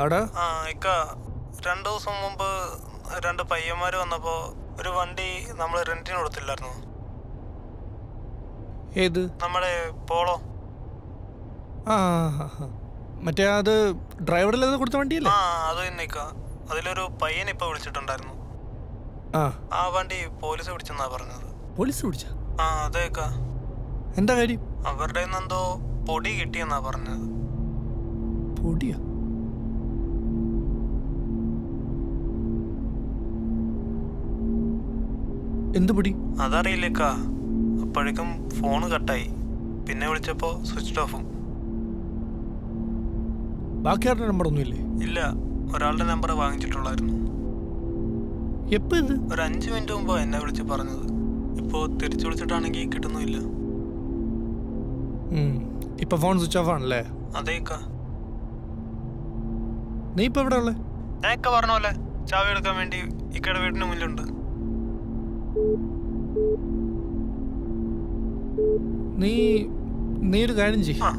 ആടാ ഇക്ക 2 ദിവസം മുമ്പ് 2 പയ്യന്മാർ വന്നപ്പോ ഒരു വണ്ടി നമ്മൾ റെന്റിന് കൊടുത്തില്ലായിരുന്നു? ഏത്? നമ്മുടെ പോളോ. ആ മറ്റേ അത് ഡ്രൈവറിലത് കൊടുത്ത വണ്ടിയല്ലേ? അത് തന്നെ ഇക്ക. അതിലൊരു പയ്യൻ ഇപ്പൊ വിളിച്ചിട്ടുണ്ടായിരുന്നു. ആ വണ്ടി പോലീസ് പിടിച്ചെന്നാ പറഞ്ഞത്. പോലീസ് പിടിച്ച? അതെ ഇക്ക. എന്താ കാര്യം? അവരുടെ എന്തോ പൊടി കിട്ടിയെന്നാ പറഞ്ഞത്. പൊടിയാ? എന്ത് പൊടി? അതറിയില്ലേക്കാ. അപ്പോഴേക്കും ഫോണ് കട്ടായി. പിന്നെ വിളിച്ചപ്പോ സ്വിച്ച് ഓഫും. ബാക്കി ആരുടെ നമ്പർ ഒന്നുമില്ലേ? ഇല്ല, ഒരാളുടെ നമ്പർ വാങ്ങിച്ചിട്ടുള്ളായിരുന്നു. എപ്പോ ഇത്? ഒരു 5 മിനിറ്റ് മുമ്പോ എന്നെ വിളിച്ച് പറഞ്ഞത്. ഇപ്പോ തിരിച്ചു വിളിച്ചിട്ടാണെങ്കിൽ കിട്ടുന്നുമില്ല. ഇപ്പൊ ഫോൺ സ്വിച്ച് ഓഫ് ആണല്ലേ? അതേക്കാ. നീ ഇപ്പൊ എവിടെ ഉള്ളേ? ഞാൻ ഇക്ക പറഞ്ഞ പോലെ ചാവി എടുക്കാൻ വേണ്ടി ഇക്കയുടെ വീടിന് മുന്നിലുണ്ട്. നീ ഒരു കാര്യം ചെയ്യ്.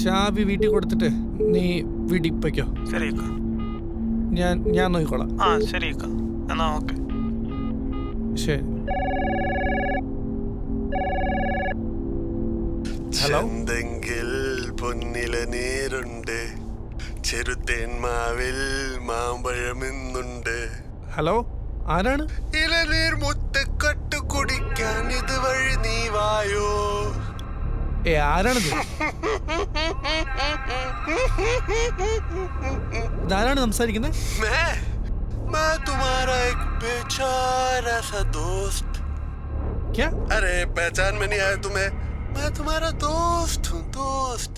ചാവി വീട്ടിൽ കൊടുത്തിട്ട് നീ വീട്ടിൽ പൊയ്ക്കോ. ശരി ഇക്ക. ഞാൻ നോക്കിക്കോളാം. ശരി ഇക്ക. എന്നാ ഓക്കെ. ശരി. ഹലോ. ചന്തെങ്കിൽ പൊന്നില നേരുണ്ട്, ചെറുത്തേന്മാവിൽ മാമ്പഴമെന്നുണ്ട്. ഹലോ, ആരാണ്? ഇളനീർ മുത്തക്കട്ട് കുടിക്കാൻ ഇതുവഴി നീ വായോ. ആരാണിത്? ഇതാരാണ് സംസാരിക്കുന്നത്? मैं तुम्हारा एक बेचारा सा दोस्त. क्या? अरे पहचान में नहीं आया तुम्हें? मैं तुम्हारा दोस्त हूँ, दोस्त.